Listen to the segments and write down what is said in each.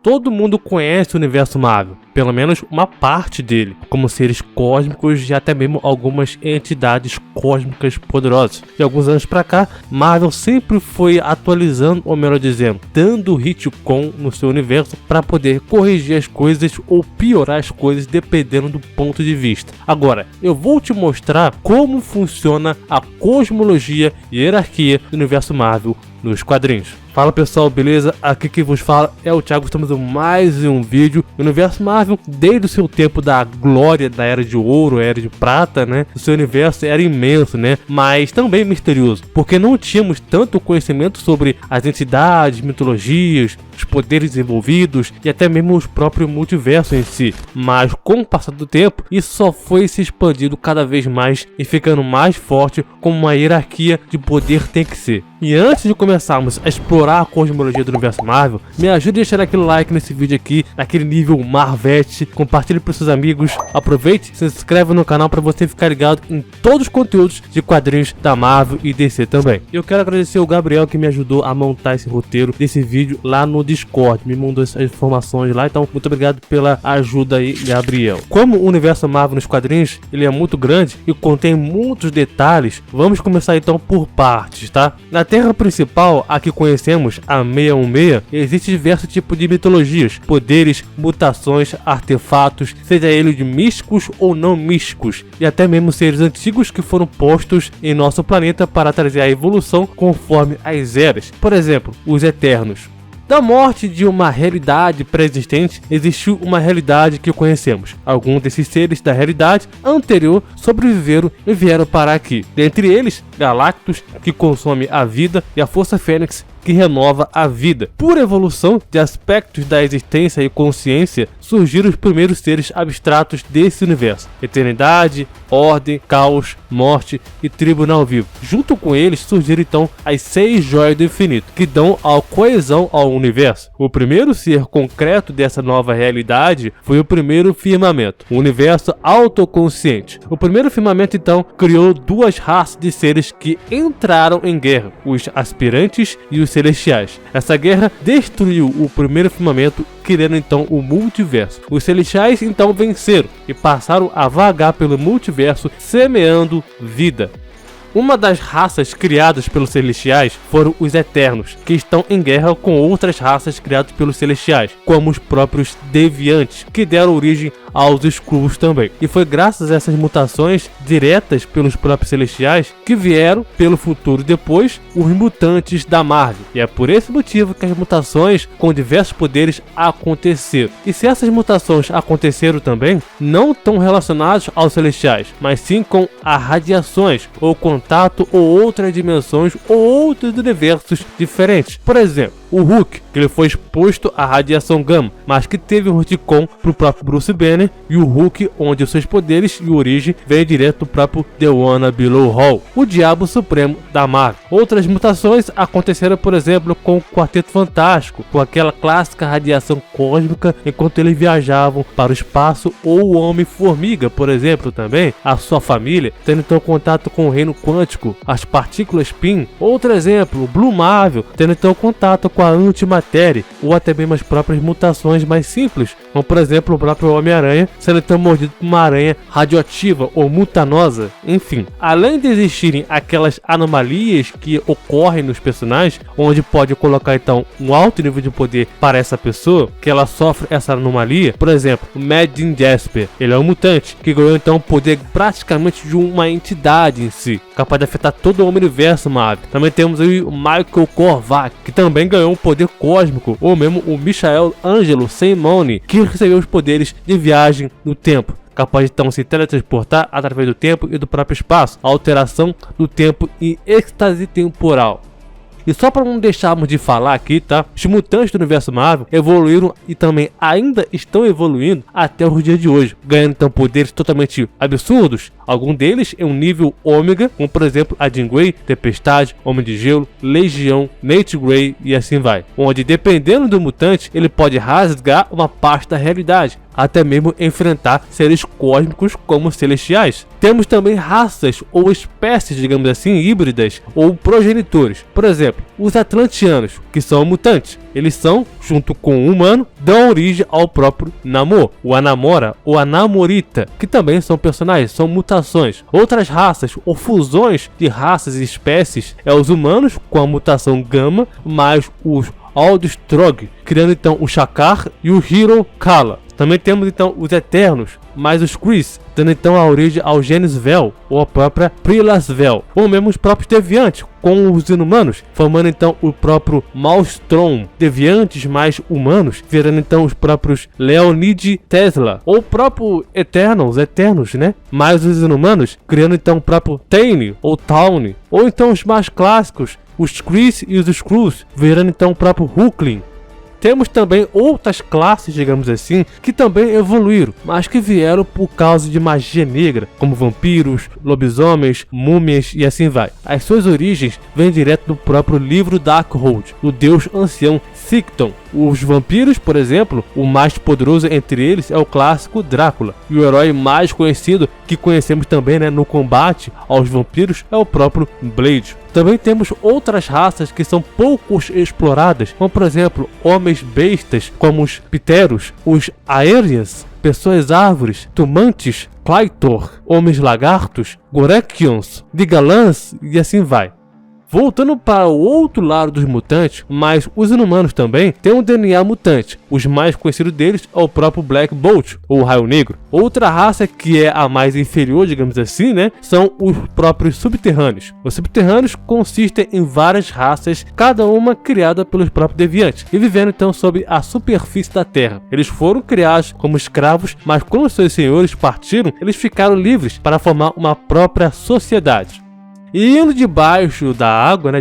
todo mundo conhece o universo Marvel, pelo menos uma parte dele, como seres cósmicos e até mesmo algumas entidades cósmicas poderosas. De alguns anos pra cá, Marvel sempre foi atualizando, ou melhor dizendo, dando retcon no seu universo para poder corrigir as coisas ou piorar as coisas dependendo do ponto de vista. Agora, eu vou te mostrar como funciona a cosmologia e hierarquia do universo Marvel nos quadrinhos. Fala pessoal, beleza? Aqui quem vos fala é o Thiago, estamos em mais um vídeo. O universo Marvel, desde o seu tempo da glória da Era de Ouro, Era de Prata, né? O seu universo era imenso, né? Mas também misterioso, porque não tínhamos tanto conhecimento sobre as entidades, mitologias, os poderes envolvidos e até mesmo os próprios multiversos em si. Mas com o passar do tempo, isso só foi se expandindo cada vez mais e ficando mais forte, como uma hierarquia de poder tem que ser. E antes de começarmos a explorar a cosmologia do universo Marvel, me ajude a deixar aquele like nesse vídeo aqui, naquele nível Marvete, compartilhe para seus amigos, aproveite, se inscreve no canal para você ficar ligado em todos os conteúdos de quadrinhos da Marvel e DC também. Eu quero agradecer o Gabriel que me ajudou a montar esse roteiro desse vídeo lá no Discord, me mandou essas informações lá, então muito obrigado pela ajuda aí, Gabriel. Como o universo Marvel nos quadrinhos, ele é muito grande e contém muitos detalhes, vamos começar então por partes, tá? Na Terra principal, a que conhecemos, a 616, existe diversos tipos de mitologias, poderes, mutações, artefatos, seja eles de místicos ou não místicos, e até mesmo seres antigos que foram postos em nosso planeta para trazer a evolução conforme as eras. Por exemplo, os Eternos. Da morte de uma realidade pré-existente, existiu uma realidade que conhecemos. Alguns desses seres da realidade anterior sobreviveram e vieram para aqui. Dentre eles, Galactus, que consome a vida, e a Força Fênix, que renova a vida. Por evolução de aspectos da existência e consciência, surgiram os primeiros seres abstratos desse universo: eternidade, ordem, caos, morte e tribunal vivo. Junto com eles surgiram então as 6 joias do infinito, que dão a coesão ao universo. O primeiro ser concreto dessa nova realidade foi o primeiro firmamento, o universo autoconsciente. O primeiro firmamento então criou 2 raças de seres que entraram em guerra: os aspirantes e os celestiais. Essa guerra destruiu o primeiro firmamento, criando então o multiverso. Os celestiais então venceram e passaram a vagar pelo multiverso, semeando vida. Uma das raças criadas pelos celestiais foram os Eternos, que estão em guerra com outras raças criadas pelos celestiais, como os próprios Deviantes, que deram origem aos Skrulls também. E foi graças a essas mutações diretas pelos próprios celestiais que vieram pelo futuro depois os mutantes da Marvel. E é por esse motivo que as mutações com diversos poderes aconteceram. E se essas mutações aconteceram também, não estão relacionadas aos celestiais, mas sim com as radiações ou contato ou outras dimensões ou outros universos diferentes. Por exemplo, o Hulk, que ele foi exposto à radiação gama, mas que teve um retcon pro próprio Bruce Banner, e o Hulk, onde os seus poderes e origem vêm direto do próprio The One Below Hall, o Diabo Supremo da Marvel. Outras mutações aconteceram, por exemplo, com o Quarteto Fantástico, com aquela clássica radiação cósmica enquanto eles viajavam para o espaço, ou o Homem-Formiga, por exemplo, também, a sua família, tendo então contato com o reino quântico, as partículas PIN. Outro exemplo, o Blue Marvel, tendo então contato com a antimatéria, ou até mesmo as próprias mutações mais simples, como por exemplo o próprio Homem-Aranha sendo então mordido por uma aranha radioativa ou mutanosa. Enfim, além de existirem aquelas anomalias que ocorrem nos personagens, onde pode colocar então um alto nível de poder para essa pessoa, que ela sofre essa anomalia. Por exemplo, o Madin Jasper, ele é um mutante que ganhou então o poder praticamente de uma entidade em si, capaz de afetar todo o universo Marvel. Também temos aí o Michael Korvac, que também ganhou um poder cósmico, ou mesmo o Michael Angelo Simone, que recebeu os poderes de viagem no tempo, capaz de então se teletransportar através do tempo e do próprio espaço, alteração do tempo e êxtase temporal. E só para não deixarmos de falar aqui, tá? Os mutantes do universo Marvel evoluíram e também ainda estão evoluindo até os dias de hoje, ganhando então poderes totalmente absurdos. Algum deles em um nível ômega, como por exemplo a Jean Grey, Tempestade, Homem de Gelo, Legião, Nate Grey e assim vai. Onde dependendo do mutante, ele pode rasgar uma parte da realidade, até mesmo enfrentar seres cósmicos como celestiais. Temos também raças ou espécies, digamos assim, híbridas ou progenitores. Por exemplo, os atlantianos, que são mutantes. Eles são, junto com o humano, dão origem ao próprio Namor, o Anamora ou a Namorita, que também são personagens, são mutações. Outras raças ou fusões de raças e espécies é os humanos com a mutação Gama, mais os Aldstrog, criando então o Shakar e o Hero Kala. Também temos então os Eternos, mais os Chris, dando então a origem ao Genis Vel, ou a própria Prilas Vel, ou mesmo os próprios Deviantes, com os Inumanos, formando então o próprio Maelstrom, Deviantes mais humanos, virando então os próprios Leonid Tesla, ou o próprio Eternos, né? Mais os Inumanos, criando então o próprio Tane, ou Tawny, ou então os mais clássicos, os Chris e os Skrulls, virando então o próprio Hulkling. Temos também outras classes, digamos assim, que também evoluíram, mas que vieram por causa de magia negra, como vampiros, lobisomens, múmias e assim vai. As suas origens vêm direto do próprio livro Darkhold, do deus ancião Sicton. Os vampiros, por exemplo, o mais poderoso entre eles é o clássico Drácula, e o herói mais conhecido, que conhecemos também, né, no combate aos vampiros, é o próprio Blade. Também temos outras raças que são pouco exploradas, como por exemplo, homens bestas, como os Pteros, os Aerians, pessoas árvores, Tumantes, Claytor, homens lagartos, Gorekions, Digalans e assim vai. Voltando para o outro lado dos mutantes, mas os inumanos também têm um DNA mutante. Os mais conhecidos deles é o próprio Black Bolt, ou Raio Negro. Outra raça que é a mais inferior, digamos assim, né, são os próprios subterrâneos. Os subterrâneos consistem em várias raças, cada uma criada pelos próprios deviantes, e vivendo então sob a superfície da Terra. Eles foram criados como escravos, mas quando seus senhores partiram, eles ficaram livres para formar uma própria sociedade. E indo debaixo da água,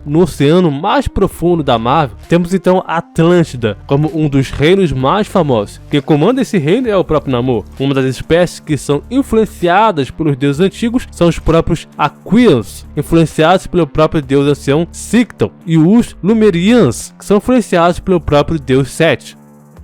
no oceano mais profundo da Marvel, temos então Atlântida como um dos reinos mais famosos. Quem comanda esse reino é o próprio Namor. Uma das espécies que são influenciadas pelos deuses antigos são os próprios Aqueans, influenciados pelo próprio deus ancião Sicton, e os Lumerians, que são influenciados pelo próprio deus Set.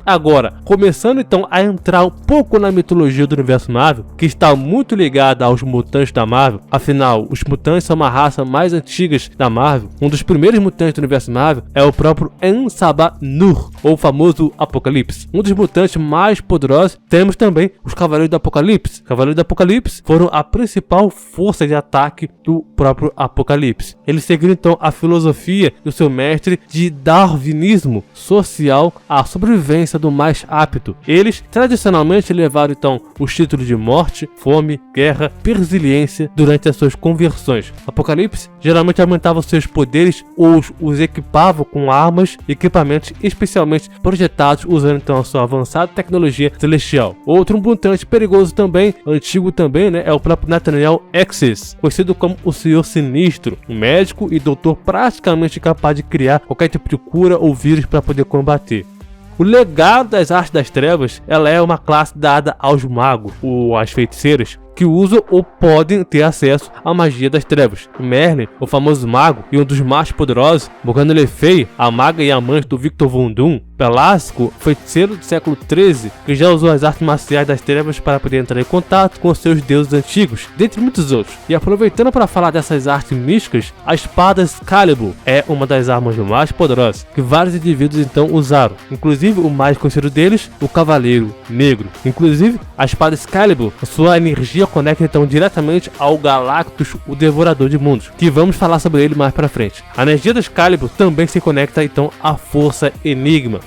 Agora, começando então a entrar um pouco na mitologia do universo Marvel, que está muito ligada aos mutantes da Marvel. Afinal, os mutantes são uma raça mais antiga da Marvel. Um dos primeiros mutantes do universo Marvel é o próprio En-Sabah-Nur, ou o famoso Apocalipse. Um dos mutantes mais poderosos, temos também os Cavaleiros do Apocalipse. Os Cavaleiros do Apocalipse foram a principal força de ataque do próprio Apocalipse. Eles seguiram então a filosofia do seu mestre de darwinismo social, a sobrevivência do mais apto. Eles tradicionalmente levaram então os títulos de morte, fome, guerra, resiliência durante as suas conversões. Apocalipse geralmente aumentava seus poderes ou os equipava com armas e equipamentos especialmente projetados usando então a sua avançada tecnologia celestial. Outro mutante perigoso também, antigo também, né, é o próprio Nathaniel Exis, conhecido como o Senhor Sinistro, um médico e doutor praticamente capaz de criar qualquer tipo de cura ou vírus para poder combater. O legado das artes das trevas, ela é uma classe dada aos magos ou às feiticeiras que usam ou podem ter acesso à magia das trevas. Merlin, o famoso mago e um dos mais poderosos, Morgana Le Fay, a maga e amante do Victor Von Doom, Pelasgo, feiticeiro do século XIII, que já usou as artes marciais das trevas para poder entrar em contato com seus deuses antigos, dentre muitos outros. E aproveitando para falar dessas artes místicas, a espada Excalibur é uma das armas mais poderosas que vários indivíduos então usaram, inclusive o mais conhecido deles, o Cavaleiro Negro. Inclusive, a espada Excalibur, a sua energia conecta então diretamente ao Galactus, o Devorador de Mundos, que vamos falar sobre ele mais para frente. A energia da Excalibur também se conecta então à força Enigma.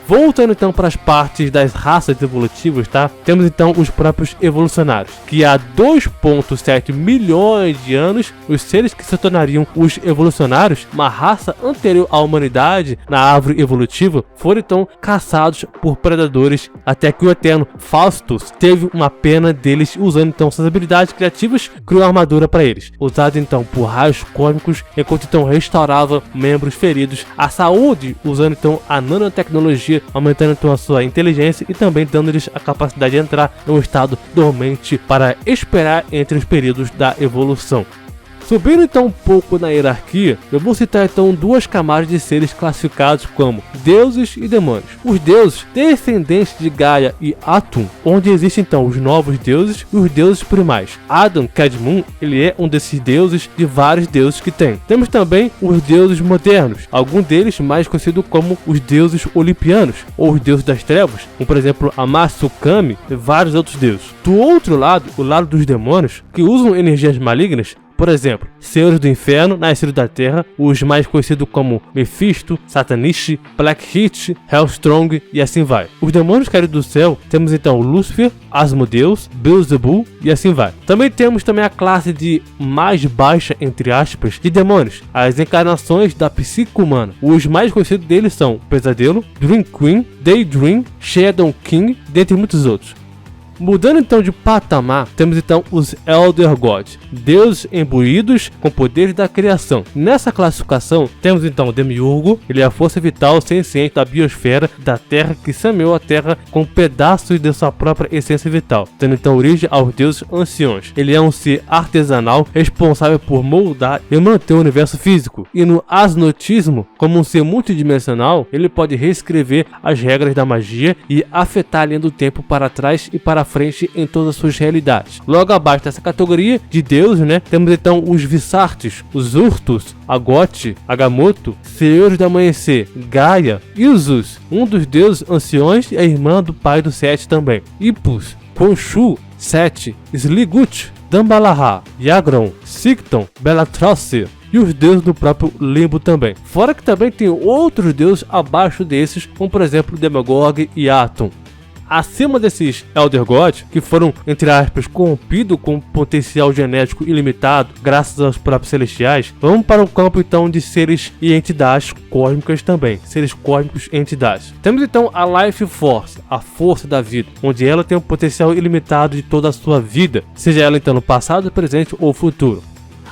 Voltando então para as partes das raças evolutivas, tá? Temos então os próprios evolucionários, que há 2,7 milhões de anos, os seres que se tornariam os evolucionários, uma raça anterior à humanidade na árvore evolutiva, foram então caçados por predadores até que o eterno Faustus teve uma pena deles, usando então suas habilidades criativas, criou uma armadura para eles, usada então por raios cósmicos, enquanto então restaurava membros feridos, a saúde, usando então a nanotecnologia, aumentando então a sua inteligência e também dando-lhes a capacidade de entrar em um estado dormente para esperar entre os períodos da evolução. Subindo então um pouco na hierarquia, eu vou citar então duas camadas de seres classificados como deuses e demônios. Os deuses descendentes de Gaia e Atum, onde existem então os novos deuses e os deuses primais. Adam Kadmon, ele é um desses deuses de vários deuses que tem. Temos também os deuses modernos, alguns deles mais conhecidos como os deuses olimpianos ou os deuses das trevas, como por exemplo Amasu Kami e vários outros deuses. Do outro lado, o lado dos demônios, que usam energias malignas, por exemplo, Senhores do Inferno, Nascidos da Terra, os mais conhecidos como Mephisto, Satanish, Black Hit, Hellstrong e assim vai. Os demônios caídos do céu, temos então Lúcifer, Asmodeus, Beelzebub e assim vai. Também temos a classe de mais baixa, entre aspas, de demônios, as encarnações da psique humana. Os mais conhecidos deles são Pesadelo, Dream Queen, Daydream, Shadow King, dentre muitos outros. Mudando então de patamar, temos então os Elder Gods, deuses imbuídos com poderes da criação. Nessa classificação, temos então o Demiurgo, ele é a força vital senciente da biosfera da Terra que semeou a Terra com pedaços de sua própria essência vital, tendo então origem aos deuses anciões. Ele é um ser artesanal responsável por moldar e manter o universo físico. E no asnotismo, como um ser multidimensional, ele pode reescrever as regras da magia e afetar a linha do tempo para trás e para frente em todas as suas realidades. Logo abaixo dessa categoria de deuses, temos então os Vissartes, os Urtus, Agote, Agamotto, Senhores do Amanhecer, Gaia e Usus, um dos deuses anciões e a irmã do pai do Sete também. Ipus, Khonshu, Sete, Sligut, Dambalaha, Yagron, Sicton, Bellatrossi e os deuses do próprio limbo também. Fora que também tem outros deuses abaixo desses, como por exemplo Demogorgon e Atum. Acima desses Elder Gods, que foram, entre aspas, corrompidos com potencial genético ilimitado, graças aos próprios celestiais, vamos para o campo então de seres e entidades cósmicas também, seres cósmicos e entidades. Temos então a Life Force, a força da vida, onde ela tem um potencial ilimitado de toda a sua vida, seja ela então no passado, presente ou futuro.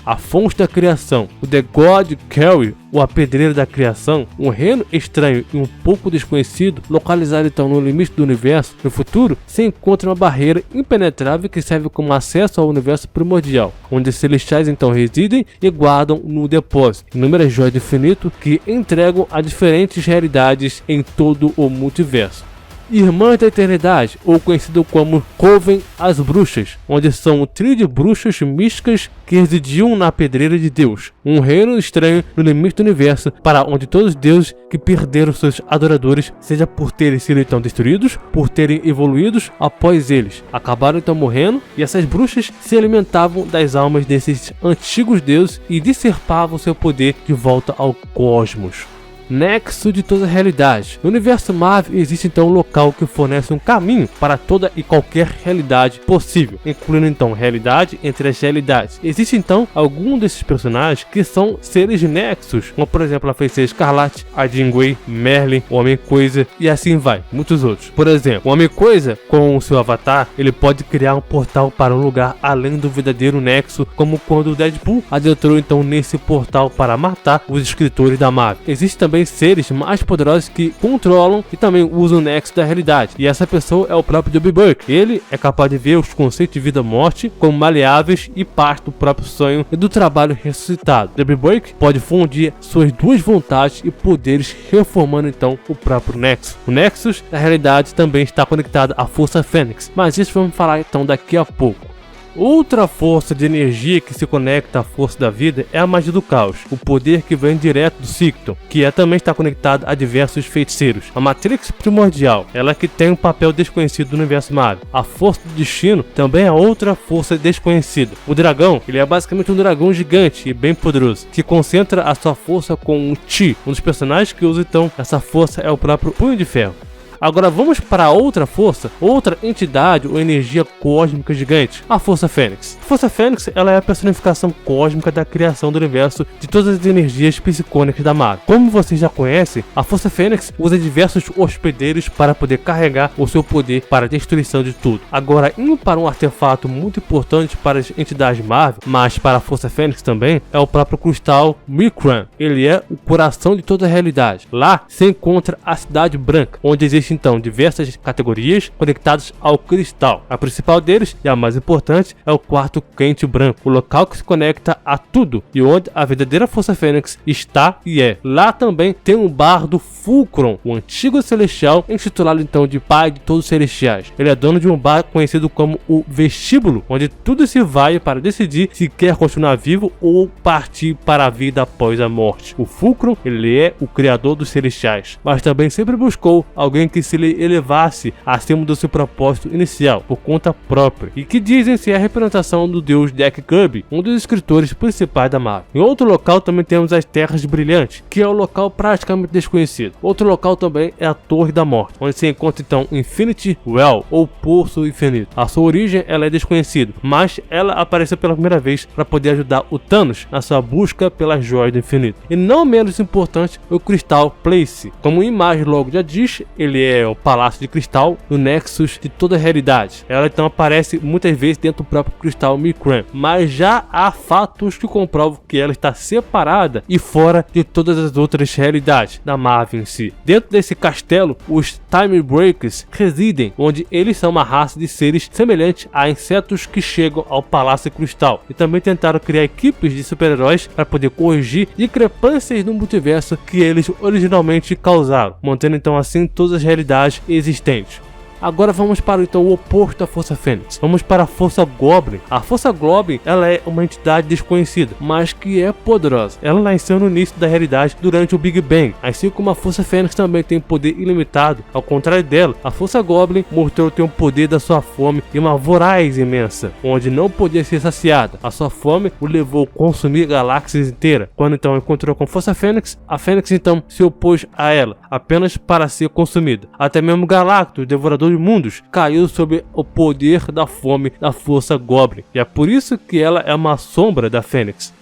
A fonte da criação, o The God Carry, o apedreiro da criação, um reino estranho e um pouco desconhecido, localizado então no limite do universo, no futuro, se encontra uma barreira impenetrável que serve como acesso ao universo primordial, onde os celestiais então residem e guardam no depósito inúmeras joias do infinito que entregam a diferentes realidades em todo o multiverso. Irmãs da Eternidade, ou conhecido como Coven as Bruxas, onde são um trio de bruxas místicas que residiam na Pedreira de Deus, um reino estranho no limite do universo, para onde todos os deuses que perderam seus adoradores, seja por terem sido então destruídos, por terem evoluídos após eles, acabaram então morrendo, e essas bruxas se alimentavam das almas desses antigos deuses e disserpavam seu poder de volta ao cosmos. Nexo de toda a realidade. No universo Marvel existe então um local que fornece um caminho para toda e qualquer realidade possível, incluindo então realidade entre as realidades. Existe então alguns desses personagens que são seres nexos, como por exemplo a Feiticeira Escarlate, a Jean Grey, Merlin, o Homem-Coisa e assim vai, muitos outros. Por exemplo, o Homem-Coisa, com o seu avatar, ele pode criar um portal para um lugar além do verdadeiro nexo, como quando o Deadpool adentrou então nesse portal para matar os escritores da Marvel. Existe também seres mais poderosos que controlam e também usam o nexo da realidade, e essa pessoa é o próprio Debbie Burke. Ele é capaz de ver os conceitos de vida e morte como maleáveis e parte do próprio sonho e do trabalho ressuscitado. Debbie Burke pode fundir suas duas vontades e poderes, reformando então o próprio nexo. O nexus da realidade também está conectado à Força Fênix, mas isso vamos falar então daqui a pouco. Outra força de energia que se conecta à força da vida é a magia do caos, o poder que vem direto do Sicton, que também está conectado a diversos feiticeiros. A Matrix primordial, ela que tem um papel desconhecido no universo Marvel. A força do destino também é outra força desconhecida. O dragão, ele é basicamente um dragão gigante e bem poderoso, que concentra a sua força com um Chi. Um dos personagens que usa então essa força é o próprio Punho de Ferro. Agora vamos para outra força, outra entidade ou energia cósmica gigante, a Força Fênix. A Força Fênix, ela é a personificação cósmica da criação do universo de todas as energias psicônicas da Marvel. Como vocês já conhecem, a Força Fênix usa diversos hospedeiros para poder carregar o seu poder para a destruição de tudo. Agora, indo para um artefato muito importante para as entidades Marvel, mas para a Força Fênix também, é o próprio cristal Micran. Ele é o coração de toda a realidade. Lá se encontra a Cidade Branca, onde existe existe então diversas categorias conectadas ao cristal. A principal deles, e a mais importante, é o quarto quente branco, o local que se conecta a tudo e onde a verdadeira Força Fênix está e é. Lá também tem um bar do Fulcrum, o antigo celestial, intitulado então de Pai de todos os celestiais. Ele é dono de um bar conhecido como o Vestíbulo, onde tudo se vai para decidir se quer continuar vivo ou partir para a vida após a morte. O Fulcrum, ele é o criador dos celestiais, mas também sempre buscou alguém que se lhe elevasse acima do seu propósito inicial, por conta própria, e que dizem ser a representação do deus Jack Kirby, um dos escritores principais da Marvel. Em outro local também temos as Terras Brilhantes, que é um local praticamente desconhecido. Outro local também é a Torre da Morte, onde se encontra então Infinity Well, ou Poço Infinito. A sua origem ela é desconhecida, mas ela apareceu pela primeira vez para poder ajudar o Thanos na sua busca pelas joias do infinito. E não menos importante, o Crystal Place. Como a imagem logo já diz, ele é o palácio de cristal no nexus de toda a realidade. Ela então aparece muitas vezes dentro do próprio cristal Micran, mas já há fatos que comprovam que ela está separada e fora de todas as outras realidades da Marvel em si. Dentro desse castelo, os Time Breakers residem, onde eles são uma raça de seres semelhantes a insetos que chegam ao Palácio Cristal, e também tentaram criar equipes de super-heróis para poder corrigir discrepâncias no multiverso que eles originalmente causaram, mantendo então assim todas as realidades existentes. Agora vamos para então o oposto da Força Fênix. Vamos para a Força Goblin. A Força Goblin ela é uma entidade desconhecida, mas que é poderosa. Ela nasceu no início da realidade durante o Big Bang. Assim como a Força Fênix também tem poder ilimitado, ao contrário dela, a Força Goblin mostrou ter um poder da sua fome e uma voraz imensa, onde não podia ser saciada. A sua fome o levou a consumir galáxias inteiras. Quando então encontrou com a Força Fênix, a Fênix então se opôs a ela, apenas para ser consumida. Até mesmo Galactus, devorador de mundos, caiu sob o poder da fome da Força Goblin, e é por isso que ela é uma sombra da Fênix.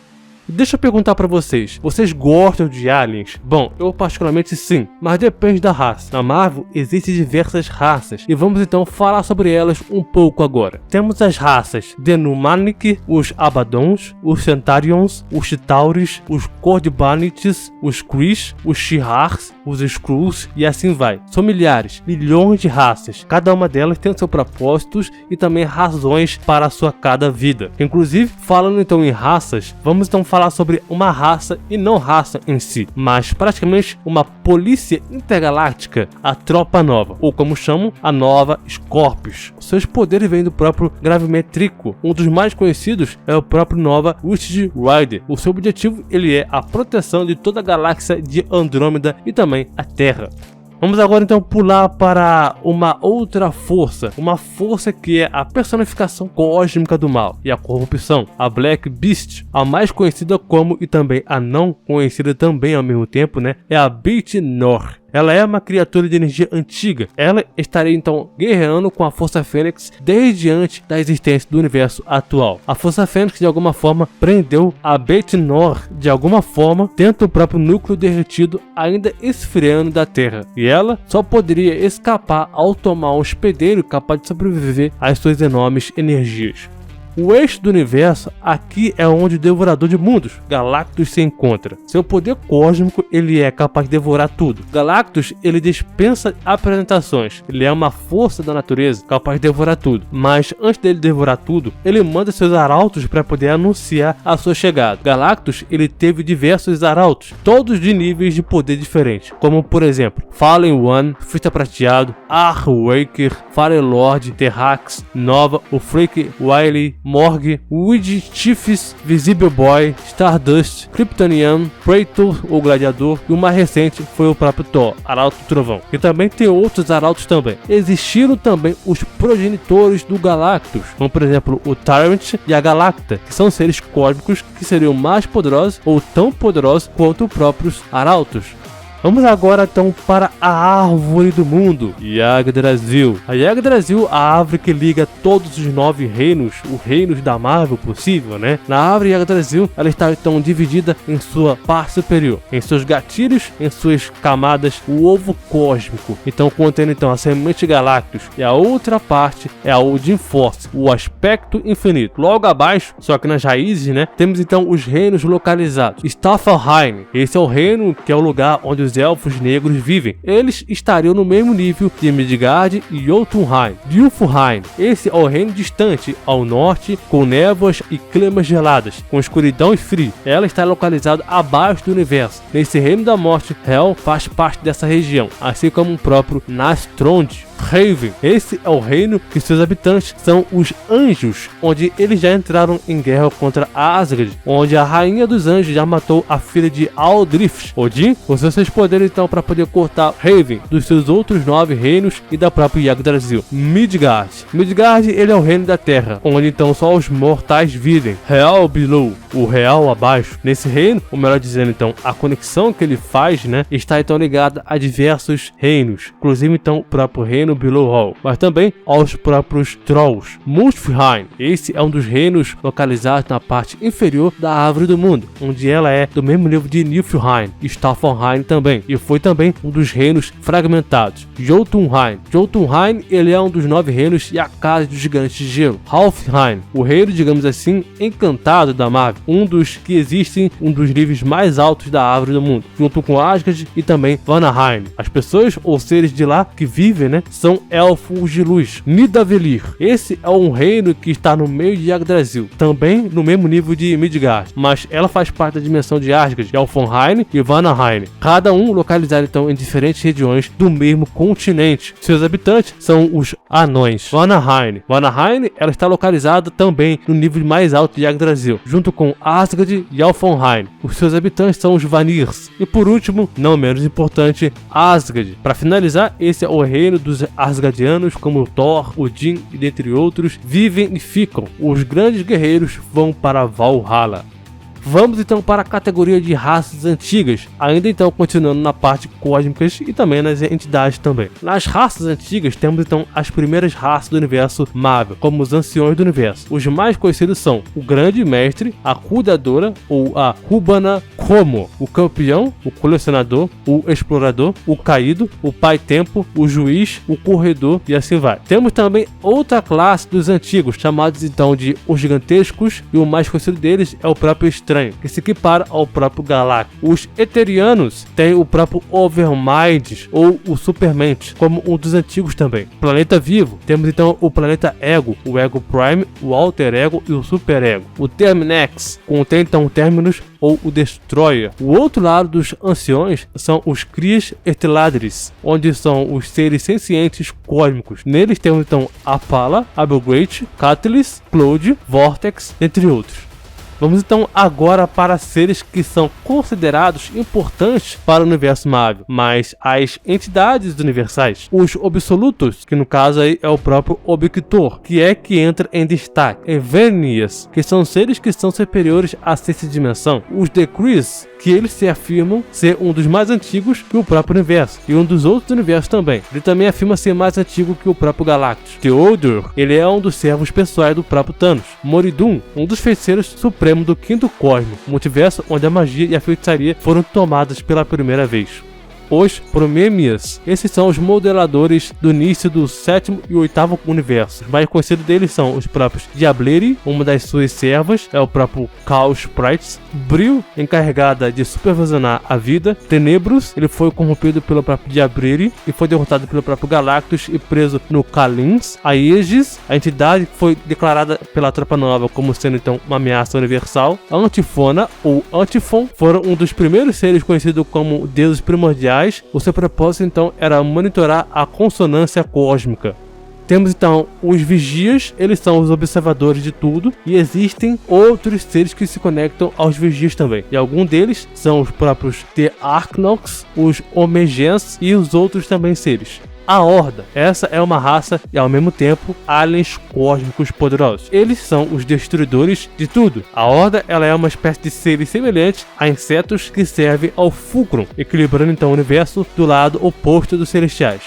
Deixa eu perguntar pra vocês gostam de aliens? Bom, eu particularmente sim, mas depende da raça. Na Marvel existem diversas raças, e vamos então falar sobre elas um pouco agora. Temos as raças Denumanic, os Abaddons, os Centaurions, os Chitauris, os Cordbanites, os Krees, os Shihars, os Skrulls e assim vai. São milhares, milhões de raças, cada uma delas tem seus propósitos e também razões para a sua cada vida. Inclusive, falando então em raças, vamos então falar sobre uma raça e não raça em si, mas praticamente uma polícia intergaláctica, a Tropa Nova, ou como chamam, a Nova Scorpius. Seus poderes vêm do próprio Gravimetrico. Um dos mais conhecidos é o próprio Nova Witch Rider. O seu objetivo ele é a proteção de toda a galáxia de Andrômeda e também a Terra. Vamos agora então pular para uma outra força, uma força que é a personificação cósmica do mal e a corrupção, a Black Beast, a mais conhecida como e também a não conhecida também ao mesmo tempo, é a Beit Nor. Ela é uma criatura de energia antiga. Ela estaria então guerreando com a Força Fênix desde antes da existência do universo atual. A Força Fênix de alguma forma prendeu a Beit Nor de alguma forma dentro do próprio núcleo derretido ainda esfriando da Terra. E ela só poderia escapar ao tomar um hospedeiro capaz de sobreviver às suas enormes energias. O eixo do universo aqui é onde o Devorador de Mundos, Galactus, se encontra. Seu poder cósmico ele é capaz de devorar tudo. Galactus ele dispensa apresentações, ele é uma força da natureza capaz de devorar tudo. Mas antes dele devorar tudo, ele manda seus arautos para poder anunciar a sua chegada. Galactus ele teve diversos arautos, todos de níveis de poder diferentes, como por exemplo Fallen One, Fita Prateado, Arwaker, Fire Lord, Terrax, Nova, o Freak Wily, Morg, Wood Chiefs, Visible Boy, Stardust, Kryptonian, Praetor, o Gladiador, e o mais recente foi o próprio Thor, Arauto do Trovão. E também tem outros arautos também. Existiram também os progenitores do Galactus, como por exemplo o Tyrant e a Galacta, que são seres cósmicos que seriam mais poderosos ou tão poderosos quanto os próprios arautos. Vamos agora então para a Árvore do Mundo, Yggdrasil. A Yggdrasil, a árvore que liga todos os 9 reinos, os reinos da Marvel possível, Na árvore Yggdrasil, ela está então dividida em sua parte superior, em seus gatilhos, em suas camadas, o ovo cósmico, então contendo então a semente Galactus, e a outra parte é a Odin Force, o aspecto infinito. Logo abaixo, só que nas raízes, temos então os reinos localizados. Staffalheim, esse é o reino que é o lugar onde os os elfos negros vivem. Eles estariam no mesmo nível de Midgard e Jotunheim. Niflheim, esse é o reino distante ao norte, com névoas e climas geladas, com escuridão e frio. Ela está localizada abaixo do universo. Nesse reino da morte, Hel faz parte dessa região, assim como o próprio Nastrond. Raven, esse é o reino que seus habitantes são os anjos, onde eles já entraram em guerra contra Asgard, onde a rainha dos anjos já matou a filha de Aldrich. Odin usou seus poderes então para poder cortar Raven dos seus outros 9 reinos e da própria Yggdrasil. Midgard, ele é o reino da terra, onde então só os mortais vivem. Real Below, o real abaixo. Nesse reino, ou melhor dizendo então, a conexão que ele faz, está então ligada a diversos reinos, inclusive então o próprio reino Below Hall, mas também aos próprios Trolls. Muspelheim, esse é um dos reinos localizados na parte inferior da Árvore do Mundo, onde ela é do mesmo nível de Niflheim e Staffenheim também, e foi também um dos reinos fragmentados. Jotunheim, ele é um dos 9 reinos e a casa dos gigantes de gelo. Halfheim, o reino, digamos assim, encantado da Marvel, um dos que existem, um dos níveis mais altos da Árvore do Mundo, junto com Asgard e também Vanaheim. As pessoas ou seres de lá que vivem, são elfos de luz. Nidavellir, esse é um reino que está no meio de Yggdrasil, também no mesmo nível de Midgard, mas ela faz parte da dimensão de Asgard, Elfenheim e Vanaheim, cada um localizado então em diferentes regiões do mesmo continente. Seus habitantes são os anões. Vanaheim, ela está localizada também no nível mais alto de Yggdrasil, junto com Asgard e Elfenheim. Os seus habitantes são os Vanirs. E por último, não menos importante, Asgard. Para finalizar, esse é o reino dos Asgardianos, como Thor, Odin e dentre outros, vivem e ficam. Os grandes guerreiros vão para Valhalla. Vamos então para a categoria de raças antigas, ainda então continuando na parte cósmicas e também nas entidades também. Nas raças antigas temos então as primeiras raças do universo Marvel, como os anciões do universo. Os mais conhecidos são o Grande Mestre, a Cuidadora ou a Rubana Como, o Campeão, o Colecionador, o Explorador, o Caído, o Pai Tempo, o Juiz, o Corredor e assim vai. Temos também outra classe dos antigos, chamados então de os Gigantescos, e o mais conhecido deles é o próprio Estranho, que se equipara ao próprio Galactus. Os Eterianos têm o próprio Overmind ou o Supermente, como um dos antigos também. Planeta Vivo, temos então o planeta Ego, o Ego Prime, o Alter Ego e o Super Ego. O Terminex contém então o Terminus ou o Destroyer. O outro lado dos anciões são os Crias Esteladris, onde são os seres sencientes cósmicos. Neles temos então Apala, Abelgreat, Catalyst, Cloud, Vortex, entre outros. Vamos então agora para seres que são considerados importantes para o universo Marvel, mas as entidades universais. Os Absolutos, que no caso aí é o próprio Obictor, que entra em destaque. Eternias, que são seres que são superiores à sexta dimensão. Os Decrees, que eles se afirmam ser um dos mais antigos que o próprio universo, e um dos outros universos também. Ele também afirma ser mais antigo que o próprio Galactus. Theodor, ele é um dos servos pessoais do próprio Thanos. Moridum, um dos feiticeiros supremos do quinto cosmo, multiverso onde a magia e a feitiçaria foram tomadas pela primeira vez. Os Promemias, esses são os modeladores do início do 7º e 8º universo. Os mais conhecidos deles são os próprios Diableri, uma das suas servas é o próprio Chaos Sprites. Bril, encarregada de supervisionar a vida. Tenebrus, ele foi corrompido pelo próprio Diableri e foi derrotado pelo próprio Galactus e preso no Kalins. A Aegis, a entidade que foi declarada pela Tropa Nova como sendo então uma ameaça universal. A Antifona ou Antifon foram um dos primeiros seres conhecidos como deuses primordiais. O seu propósito então era monitorar a consonância cósmica. Temos então os Vigias, eles são os observadores de tudo, e existem outros seres que se conectam aos Vigias também. E alguns deles são os próprios The Archnox, os Omegens e os outros também seres. A Horda, essa é uma raça e ao mesmo tempo aliens cósmicos poderosos. Eles são os destruidores de tudo. A Horda, ela é uma espécie de seres semelhantes a insetos que servem ao fulcrum, equilibrando então o universo do lado oposto dos celestiais.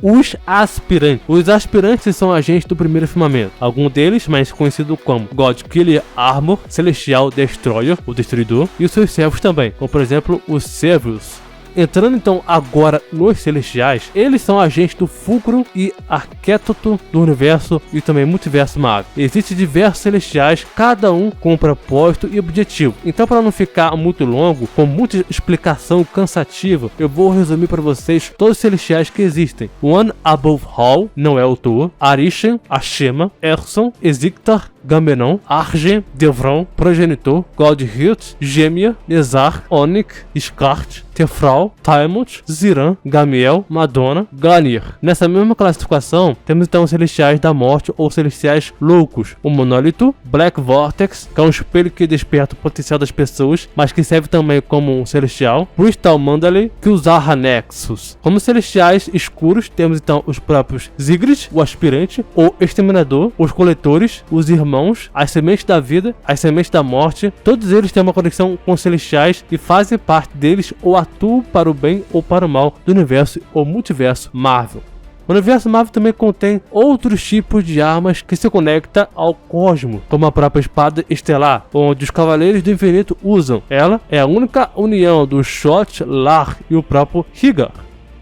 Os Aspirantes. Os Aspirantes são agentes do primeiro firmamento. Alguns deles, mais conhecido como God Killer Armor, Celestial Destroyer, o Destruidor, e os seus servos também, como por exemplo os Severus. Entrando então agora nos Celestiais, eles são agentes do fulcro e arquétipo do universo e também multiverso Marvel. Existem diversos Celestiais, cada um com um propósito e objetivo. Então, para não ficar muito longo, com muita explicação cansativa, eu vou resumir para vocês todos os Celestiais que existem. One Above All, não é o Thor, Arishem, Ashema, Erson, Ezekiel, Gamenon, Argen, Devron, Progenitor, Godhirt, Gemia, Nezar, Onyx, Skart, Tefral, Tiamat, Ziran, Gamiel, Madonna, Ganir. Nessa mesma classificação, temos então os Celestiais da Morte ou Celestiais Loucos. O Monólito, Black Vortex, que é um espelho que desperta o potencial das pessoas, mas que serve também como um Celestial. Crystal Mandalay, Kuzarra Nexus. Como Celestiais escuros, temos então os próprios Zigrid, o Aspirante, o Exterminador, os Coletores, os Irmãos, as Sementes da Vida, as Sementes da Morte. Todos eles têm uma conexão com os Celestiais e fazem parte deles ou atuam para o bem ou para o mal do universo ou multiverso Marvel. O universo Marvel também contém outros tipos de armas que se conectam ao cosmos, como a própria espada estelar, onde os Cavaleiros do Infinito usam. Ela é a única união do Shot, Lar e o próprio Higar.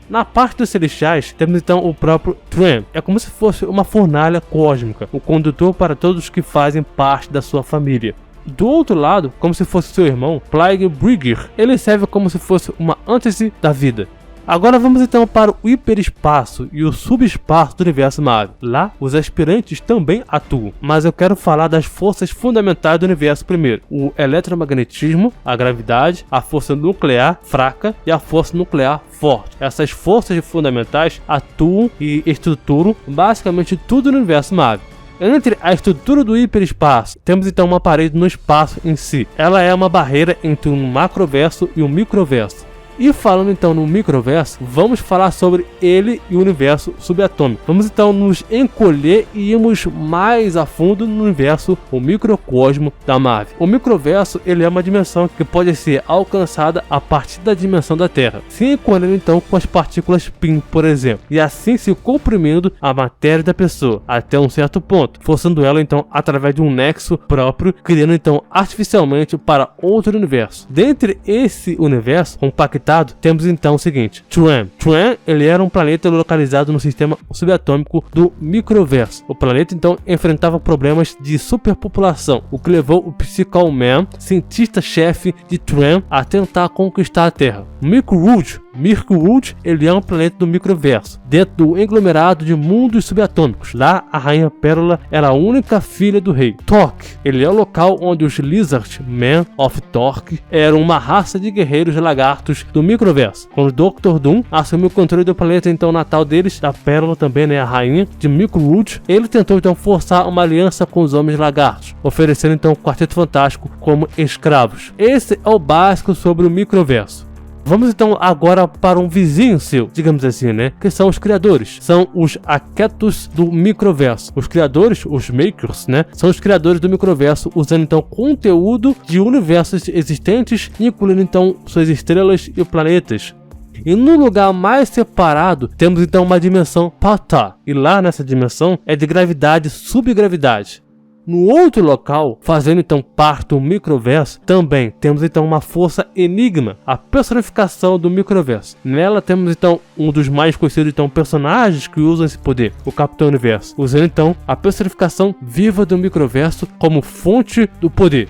Na parte dos Celestiais, temos então o próprio Tram. É como se fosse uma fornalha cósmica, o condutor para todos os que fazem parte da sua família. Do outro lado, como se fosse seu irmão, Plague Brigir, ele serve como se fosse uma antítese da vida. Agora vamos então para o hiperespaço e o subespaço do universo Marvel. Lá, os aspirantes também atuam, mas eu quero falar das forças fundamentais do universo primeiro. O eletromagnetismo, a gravidade, a força nuclear fraca e a força nuclear forte. Essas forças fundamentais atuam e estruturam basicamente tudo no universo Marvel. Entre a estrutura do hiperespaço, temos então uma parede no espaço em si. Ela é uma barreira entre um macroverso e um microverso. E falando então no microverso, vamos falar sobre ele e o universo subatômico. Vamos então nos encolher e irmos mais a fundo no universo, o microcosmo da Marvel. O microverso, ele é uma dimensão que pode ser alcançada a partir da dimensão da Terra, se encolhendo então com as partículas PIN, por exemplo, e assim se comprimindo a matéria da pessoa até um certo ponto, forçando ela então através de um nexo próprio, criando então artificialmente para outro universo. Dentre esse universo compactado, temos então o seguinte: Tram. Tram, ele era um planeta localizado no sistema subatômico do microverso. O planeta então enfrentava problemas de superpopulação, o que levou o Psycho Man, cientista-chefe de Tram, a tentar conquistar a Terra. Mirkwood, ele é um planeta do microverso, dentro do englomerado de mundos subatômicos. Lá, a Rainha Pérola era a única filha do rei. Torque, ele é o local onde os Lizard Men of Torque eram uma raça de guerreiros lagartos do microverso. Quando Dr. Doom assumiu o controle do planeta então natal deles, da Pérola também, né, a rainha de Mirkwood, ele tentou então forçar uma aliança com os Homens Lagartos, oferecendo então o Quarteto Fantástico como escravos. Esse é o básico sobre o microverso. Vamos então agora para um vizinho seu, digamos assim, né? Que são os criadores. São os arquétipos do microverso. Os criadores, os makers, né? São os criadores do microverso, usando então conteúdo de universos existentes, incluindo então suas estrelas e planetas. E no lugar mais separado, temos então uma dimensão Pata. E lá nessa dimensão é de gravidade e subgravidade. No outro local, fazendo então parte do microverso, também temos então uma força Enigma, a personificação do microverso. Nela temos então um dos mais conhecidos então personagens que usam esse poder, o Capitão Universo, usando então a personificação viva do microverso como fonte do poder.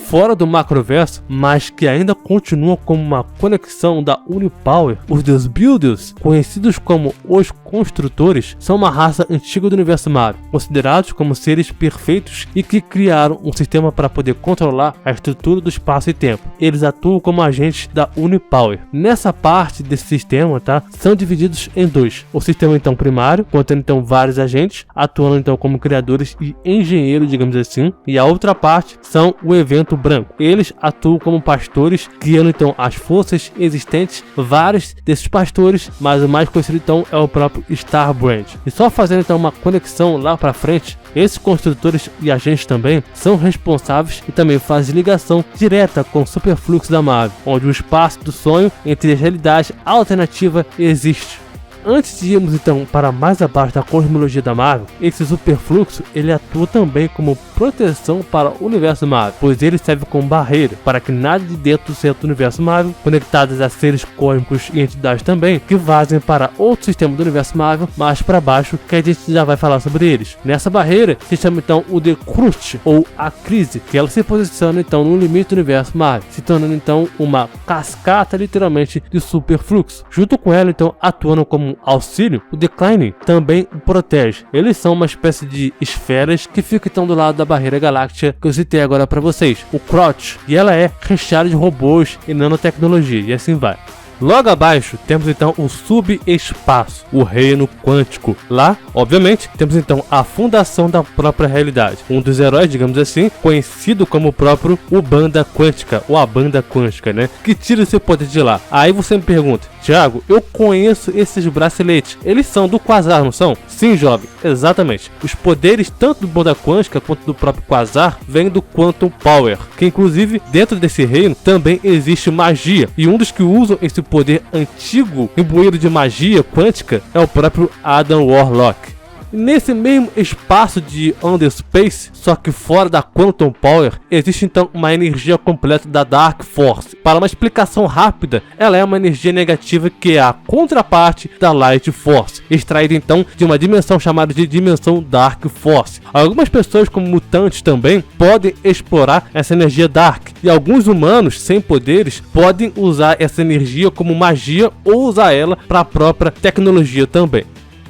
Fora do macroverso, mas que ainda continua como uma conexão da Unipower, os Deus Builders, conhecidos como os Construtores, são uma raça antiga do universo Marvel, considerados como seres perfeitos e que criaram um sistema para poder controlar a estrutura do espaço e tempo. Eles atuam como agentes da Unipower. Nessa parte desse sistema, são divididos em dois. O sistema então primário, contendo então vários agentes, atuando então como criadores e engenheiros, digamos assim, e a outra parte são o evento branco. Eles atuam como pastores, criando então as forças existentes, vários desses pastores, mas o mais conhecido então é o próprio Starbrand. E só fazendo então uma conexão lá para frente, esses construtores e agentes também são responsáveis e também fazem ligação direta com o superfluxo da Marvel, onde o espaço do sonho entre as realidades alternativas existe. antes de irmos então para mais abaixo da cosmologia da Marvel, esse superfluxo ele atua também como proteção para o universo Marvel, pois ele serve como barreira para que nada de dentro do centro do universo Marvel, conectadas a seres cósmicos e entidades também, que vazem para outro sistema do universo Marvel, mais para baixo, que a gente já vai falar sobre eles. Nessa barreira se chama então o The Crust, ou a crise, que ela se posiciona então no limite do universo Marvel, se tornando então uma cascata literalmente de superfluxo. Junto com ela então, atuando como um auxílio, o Declining também o protege. Eles são uma espécie de esferas que ficam então do lado da barreira galáctica que eu citei agora para vocês, o Crotch, e ela é recheada de robôs e nanotecnologia, e assim vai. Logo abaixo temos então o subespaço, o reino quântico. Lá, obviamente, temos então a fundação da própria realidade. Um dos heróis, digamos assim, conhecido como o próprio Ubanda Quântica, ou a Banda Quântica, né? Que tira seu poder de lá. Aí você me pergunta, Thiago, eu conheço esses braceletes. Eles são do Quasar, não são? Sim, jovem, exatamente. Os poderes tanto do Banda Quântica quanto do próprio Quasar vêm do Quantum Power, que inclusive dentro desse reino também existe magia. E um dos que usam esse poder antigo, imbuído de magia quântica, é o próprio Adam Warlock. Nesse mesmo espaço de Underspace, só que fora da Quantum Power, existe então uma energia completa da Dark Force. Para uma explicação rápida, ela é uma energia negativa que é a contraparte da Light Force, extraída então de uma dimensão chamada de dimensão Dark Force. Algumas pessoas, como mutantes também, podem explorar essa energia Dark, e alguns humanos sem poderes podem usar essa energia como magia ou usar ela para a própria tecnologia também.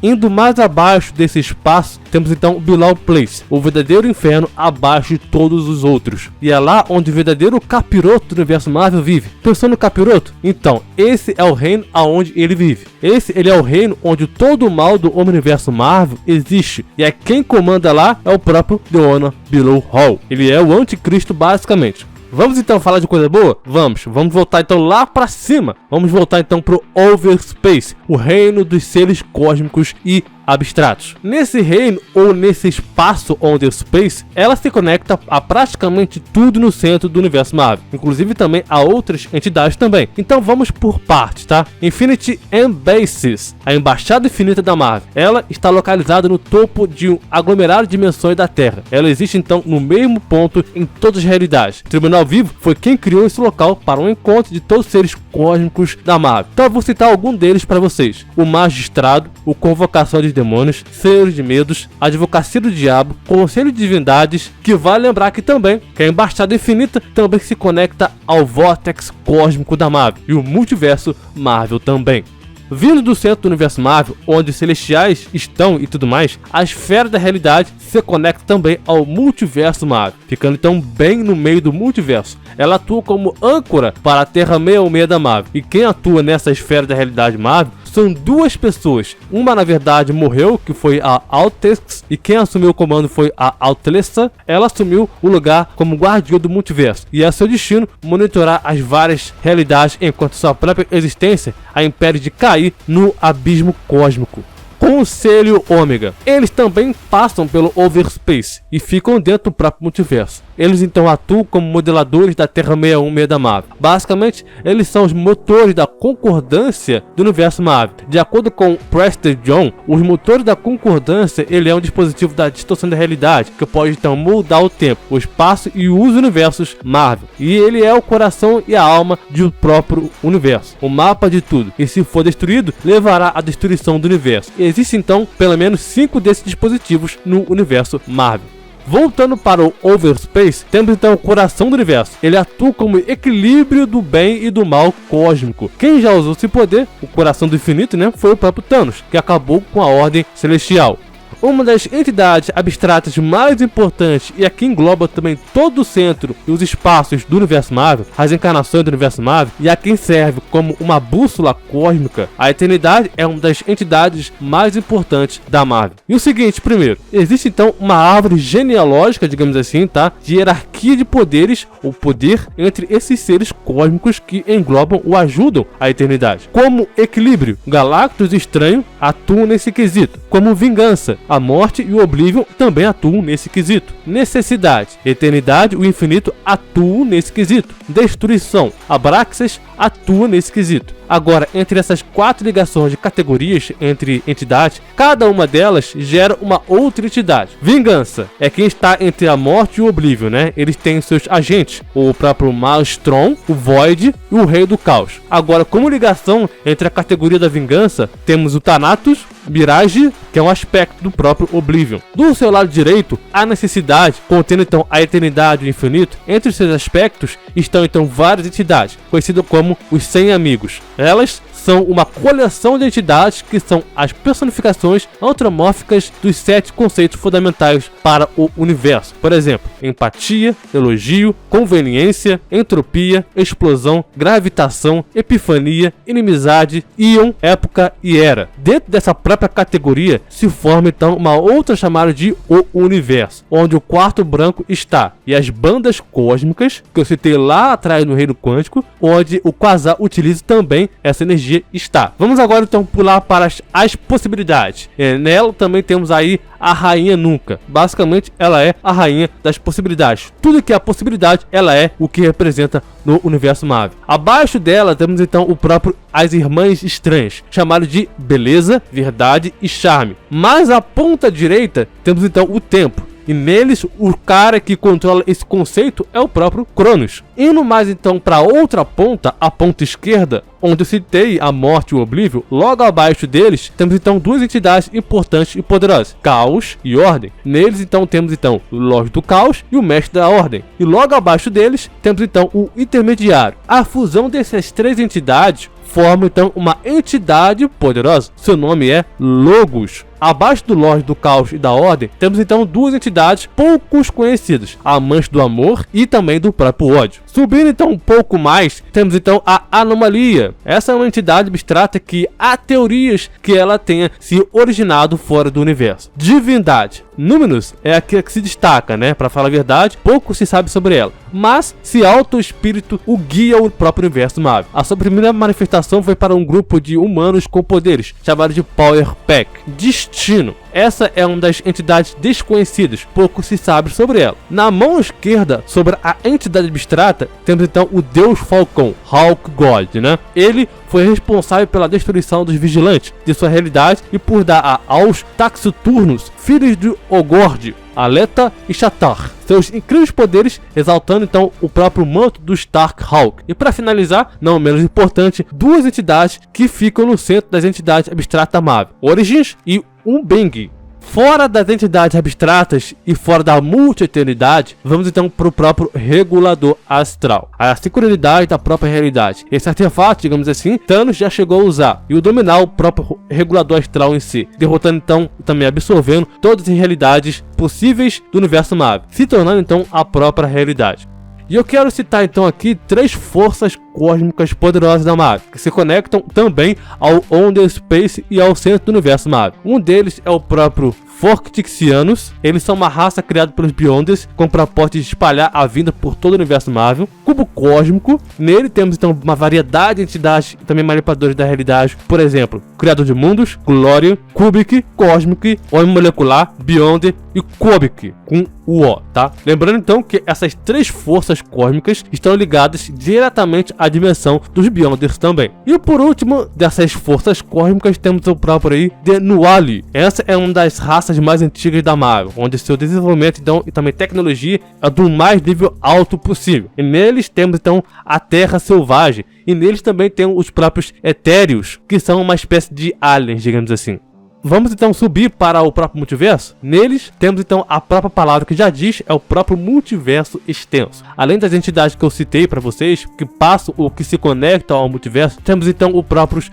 Indo mais abaixo desse espaço, temos então o Below Place, o verdadeiro inferno abaixo de todos os outros. E é lá onde o verdadeiro capiroto do universo Marvel vive. Pensou no capiroto? Então, esse é o reino aonde ele vive. Ele é o reino onde todo o mal do universo Marvel existe. E é quem comanda lá é o próprio Deanna Below Hall. Ele é o anticristo basicamente. Vamos então falar de coisa boa? Vamos voltar então lá pra cima. Vamos voltar então pro Overspace, o reino dos seres cósmicos e abstratos. Nesse reino ou nesse espaço Underspace, ela se conecta a praticamente tudo no centro do universo Marvel, inclusive também a outras entidades também. Então vamos por partes, tá? Infinity Embassies, a embaixada infinita da Marvel. Ela está localizada no topo de um aglomerado de dimensões da Terra. Ela existe então no mesmo ponto em todas as realidades. O Tribunal Vivo foi quem criou esse local para um encontro de todos os seres cósmicos da Marvel. Então eu vou citar algum deles para vocês: o Magistrado, o Convocação de Demônios, Senhores de Medos, Advocacia do Diabo, Conselho de Divindades, que vale lembrar aqui também que a Embaixada Infinita também se conecta ao Vórtex Cósmico da Marvel e o Multiverso Marvel também. Vindo do centro do universo Marvel, onde os celestiais estão e tudo mais, a esfera da realidade se conecta também ao multiverso Marvel, ficando então bem no meio do multiverso. Ela atua como âncora para a Terra 616 da Marvel, e quem atua nessa esfera da realidade Marvel são duas pessoas. Uma na verdade morreu, que foi a Altex, e quem assumiu o comando foi a Altlessa. Ela assumiu o lugar como guardiã do multiverso, e é seu destino monitorar as várias realidades enquanto sua própria existência a impede de cair no abismo cósmico. Conselho Ômega. Eles também passam pelo Overspace e ficam dentro do próprio multiverso. Eles então atuam como modeladores da Terra 616 da Marvel. Basicamente, eles são os motores da concordância do universo Marvel. De acordo com Prester John, os motores da concordância ele é um dispositivo da distorção da realidade, que pode então moldar o tempo, o espaço e os universos Marvel. E ele é o coração e a alma do próprio universo, o mapa de tudo. E se for destruído, levará à destruição do universo. E existem então pelo menos 5 desses dispositivos no universo Marvel. Voltando para o Overspace, temos então o coração do universo. Ele atua como equilíbrio do bem e do mal cósmico. Quem já usou esse poder, o coração do infinito, né, foi o próprio Thanos, que acabou com a Ordem Celestial. Uma das entidades abstratas mais importantes e aqui engloba também todo o centro e os espaços do universo Marvel, as encarnações do universo Marvel, e a quem serve como uma bússola cósmica. A eternidade é uma das entidades mais importantes da Marvel. E o seguinte, primeiro, existe então uma árvore genealógica, digamos assim, tá? De hierarquia de poderes, ou poder entre esses seres cósmicos que englobam ou ajudam a eternidade. Como equilíbrio, Galactus e Estranho atuam nesse quesito. Como vingança, a morte e o Oblivion também atuam nesse quesito. Necessidade, eternidade e o infinito atuam nesse quesito. Destruição, Abraxas atua nesse quesito. Agora, entre essas 4 ligações de categorias entre entidades, cada uma delas gera uma outra entidade. Vingança é quem está entre a morte e o Oblivion, né? Eles têm seus agentes, o próprio Maelstrom, o Void e o Rei do Caos. Agora, como ligação entre a categoria da vingança, temos o Thanatos, Mirage, que é um aspecto do próprio Oblivion. Do seu lado direito, a necessidade, contendo então a eternidade e o infinito. Entre os seus aspectos estão então várias entidades, conhecidas como os 100 amigos. Elas são uma coleção de entidades que são as personificações antropomórficas dos 7 conceitos fundamentais para o universo. Por exemplo, empatia, elogio, conveniência, entropia, explosão, gravitação, epifania, inimizade, íon, época e era. Dentro dessa própria categoria se forma então uma outra chamada de o universo, onde o quarto branco está, e as bandas cósmicas, que eu citei lá atrás no reino quântico, onde o quasar utiliza também essa energia está. Vamos agora então pular para as possibilidades. Nela também temos aí a Rainha Nunca. Basicamente ela é a rainha das possibilidades. Tudo que é a possibilidade, ela é o que representa no universo Marvel. Abaixo dela temos então o próprio as Irmãs Estranhas, chamado de Beleza, Verdade e Charme. Mais à ponta direita temos então o Tempo. E neles, o cara que controla esse conceito é o próprio Cronos. Indo mais então para outra ponta, a ponta esquerda, onde eu citei a morte e o Oblivion, logo abaixo deles, temos então 2 entidades importantes e poderosas, Caos e Ordem. Neles então temos então o Lorde do Caos e o Mestre da Ordem. E logo abaixo deles, temos então o Intermediário. A fusão dessas 3 entidades forma então uma entidade poderosa. Seu nome é Logos. Abaixo do Lorde do Caos e da Ordem, temos então 2 entidades poucos conhecidas, a Amante do Amor e também do próprio ódio. Subindo então um pouco mais, temos então a Anomalia. Essa é uma entidade abstrata que há teorias que ela tenha se originado fora do universo. Divindade. Números é aquela que se destaca, né? Para falar a verdade, pouco se sabe sobre ela, mas se auto-espírito o guia ao próprio universo Marvel. A sua primeira manifestação foi para um grupo de humanos com poderes, chamado de Power Pack. Destino. Essa é uma das entidades desconhecidas, pouco se sabe sobre ela. Na mão esquerda, sobre a entidade abstrata, temos então o Deus Falcão, Hawk God, né? Ele foi responsável pela destruição dos vigilantes de sua realidade e por dar aos Taxiturnos, filhos de Ogord, Aleta e Shatar, seus incríveis poderes, exaltando então o próprio manto do Starkhawk. E para finalizar, não menos importante, 2 entidades que ficam no centro das entidades abstratas Marvel, Origins e Umbeng. Fora das entidades abstratas e fora da multi-eternidade, vamos então para o próprio regulador astral, a sincronidade da própria realidade. Esse artefato, digamos assim, Thanos já chegou a usar e o dominar o próprio regulador astral em si, derrotando então e também absorvendo todas as realidades possíveis do universo Marvel, se tornando então a própria realidade. E eu quero citar então aqui 3 forças cósmicas poderosas da Marvel, que se conectam também ao Onder Space e ao centro do universo Marvel. Um deles é o próprio Forctixianos. Eles são uma raça criada pelos Beyonders com o propósito de espalhar a vida por todo o universo Marvel. Cubo Cósmico. Nele temos então uma variedade de entidades e também manipuladores da realidade. Por exemplo, Criador de Mundos, Glória, Kubrick, Cósmico, Homem Molecular, Beyonder e Kubrick, com o O, tá? Lembrando então que essas 3 forças cósmicas estão ligadas diretamente à dimensão dos Beyonders também. E por último, dessas forças cósmicas temos o próprio aí de Nuali. Essa é uma das raças mais antigas da Marvel, onde seu desenvolvimento então, e também tecnologia é do mais nível alto possível. E neles temos então a Terra Selvagem, e neles também tem os próprios Etéreos, que são uma espécie de aliens, digamos assim. Vamos então subir para o próprio multiverso. Neles temos então a própria palavra que já diz, é o próprio multiverso extenso. Além das entidades que eu citei para vocês, que passam ou que se conectam ao multiverso, temos então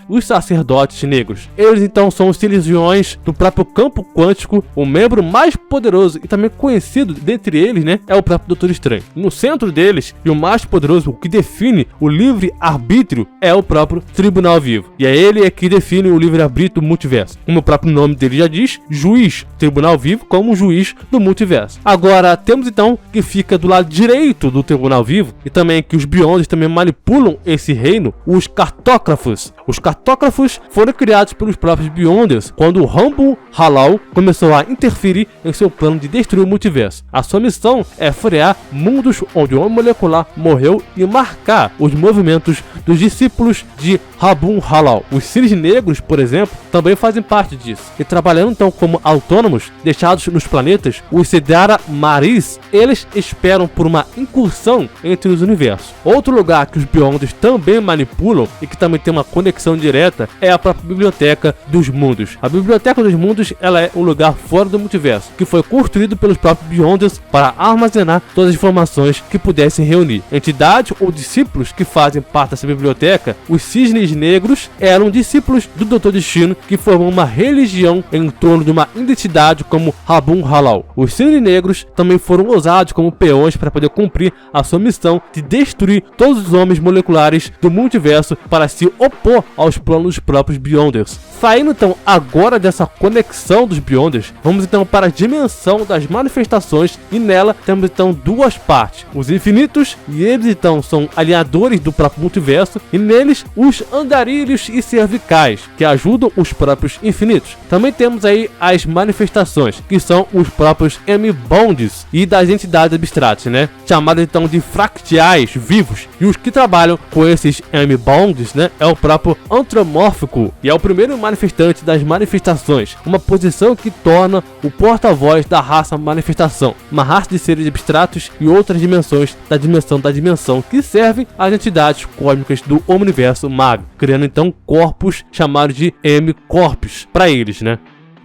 os sacerdotes negros. Eles então são os Silesiões do próprio campo quântico. O membro mais poderoso e também conhecido dentre eles, né, é o próprio Doutor Estranho. No centro deles, e o mais poderoso, o que define o livre arbítrio, é o próprio Tribunal Vivo. E é ele que define o livre arbítrio do multiverso. Como o próprio próprio nome dele já diz, juiz, tribunal vivo como juiz do multiverso. Agora, temos então que fica do lado direito do tribunal vivo, e também que os Beyonders também manipulam esse reino, os cartógrafos. Os cartógrafos foram criados pelos próprios Beyonders quando o Rambo Halal começou a interferir em seu plano de destruir o multiverso. A sua missão é frear mundos onde o homem molecular morreu e marcar os movimentos dos discípulos de Rabun Halal. Os Seres Negros, por exemplo, também fazem parte disso. E trabalhando então como autônomos, deixados nos planetas, os Sedara Maris, eles esperam por uma incursão entre os universos. Outro lugar que os Beyonders também manipulam e que também tem uma conexão direta é a própria Biblioteca dos Mundos. A Biblioteca dos Mundos, ela é um lugar fora do multiverso, que foi construído pelos próprios Beyonders para armazenar todas as informações que pudessem reunir. Entidades ou discípulos que fazem parte dessa biblioteca, os Cisnes Negros, eram discípulos do Doutor Destino que formam uma religião em torno de uma identidade como Rabun Halal. Os Cisnes Negros também foram usados como peões para poder cumprir a sua missão de destruir todos os homens moleculares do multiverso para se opor aos planos dos próprios Beyonders. Saindo então agora dessa conexão dos Beyonders, vamos então para a dimensão das manifestações, e nela temos então duas partes: os infinitos, e eles então são alinhadores do próprio multiverso, e neles os andarilhos e cervicais, que ajudam os próprios infinitos. Também temos aí as manifestações, que são os próprios M-Bonds e das entidades abstratas, né? Chamadas então de fractais vivos, e os que trabalham com esses M-Bonds, né, é o próprio Antropomórfico, e é o primeiro manifestante das manifestações, uma posição que torna o porta-voz da raça manifestação, uma raça de seres abstratos e outras dimensões da dimensão que servem às entidades cósmicas do universo Marvel, criando então corpos chamados de M-Corpos para eles, né?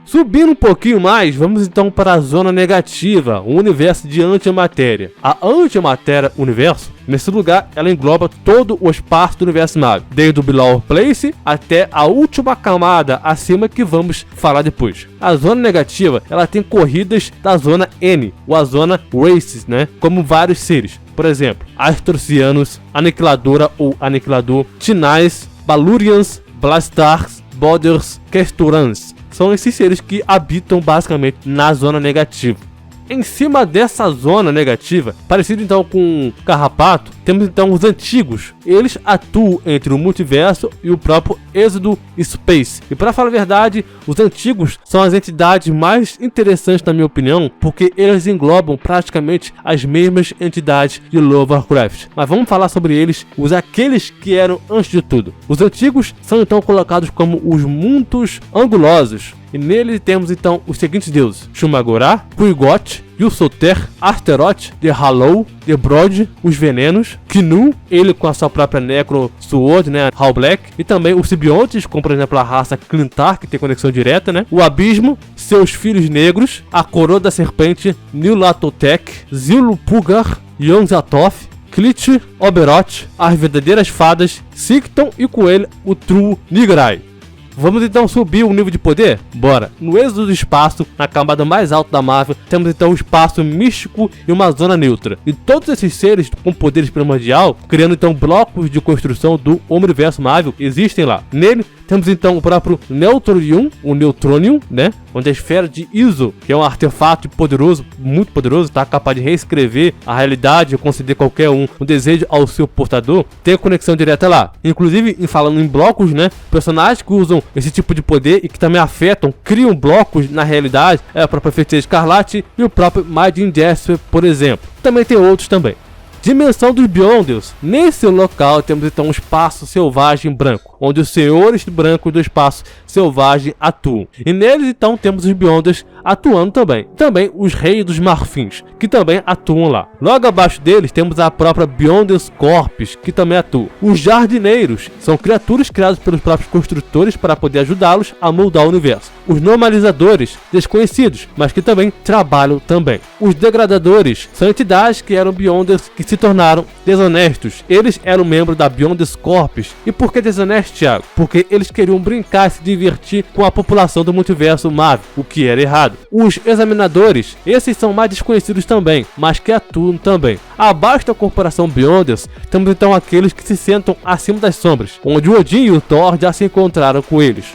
Subindo um pouquinho mais, vamos então para a zona negativa, o universo de antimatéria. A antimatéria universo, nesse lugar, ela engloba todo o espaço do universo Marvel, desde o Below Place até a última camada acima que vamos falar depois. A zona negativa, ela tem corridas da zona N, ou a zona Races, né? Como vários seres. Por exemplo, Astrocianos, Aniquiladora ou Aniquilador, Tinais, Balurians, Blastars, Boders, Kesturans. São esses seres que habitam basicamente na zona negativa. Em cima dessa zona negativa, parecido então com um carrapato, temos então os antigos. Eles atuam entre o multiverso e o próprio Êxodo Space. E para falar a verdade, os antigos são as entidades mais interessantes na minha opinião, porque eles englobam praticamente as mesmas entidades de Lovecraft. Mas vamos falar sobre eles, aqueles que eram antes de tudo. Os antigos são então colocados como os mundos angulosos. E nele temos então os seguintes deuses: Shumagorá, Kuigot, Yul-Soter, Asteroth, The Hallow, The Brood, os Venenos, Knu, ele com a sua própria Necro Sword, né, Hal Black, e também os Simbiontes, como por exemplo a raça Clintar, que tem conexão direta, né, o Abismo, seus filhos negros, a Coroa da Serpente, Nyarlathotep, Zilupugar, Yonzatoth, Klit, Oberoth, as verdadeiras fadas, Sicton e com ele o True Nigrai. Vamos então subir o nível de poder? Bora! No êxodo do espaço, na camada mais alta da Marvel, temos então um espaço místico e uma zona neutra. E todos esses seres com poderes primordial, criando então blocos de construção do universo Marvel, existem lá. Nele, temos então o próprio Neutronium, o Neutronium, né? Onde a esfera de Iso, que é um artefato poderoso, muito poderoso, tá? Capaz de reescrever a realidade e conceder qualquer um desejo ao seu portador, tem a conexão direta lá. Inclusive, falando em blocos, né? Personagens que usam esse tipo de poder e que também afetam, criam blocos na realidade, é a própria Feiticeira Escarlate e o próprio Maiden Jasper, por exemplo. Também tem outros também. Dimensão dos Beyonders. Nesse local temos então um espaço selvagem branco, onde os senhores brancos do espaço selvagem atuam. E neles então temos os Beyonders atuando também. Também os Reis dos Marfins, que também atuam lá. Logo abaixo deles temos a própria Beyonders Corps, que também atua. Os Jardineiros são criaturas criadas pelos próprios construtores para poder ajudá-los a moldar o universo. Os Normalizadores, desconhecidos, mas que também trabalham também. Os Degradadores são entidades que eram Beyonders que se tornaram desonestos. Eles eram membros da Beyonders Corps. E por que desonestos, Thiago? Porque eles queriam brincar e se divertir com a população do multiverso Marvel, o que era errado. Os Examinadores, esses são mais desconhecidos também, mas que atuam também. Abaixo da corporação Beyonders, temos então aqueles que se sentam acima das sombras, onde o Odin e o Thor já se encontraram com eles.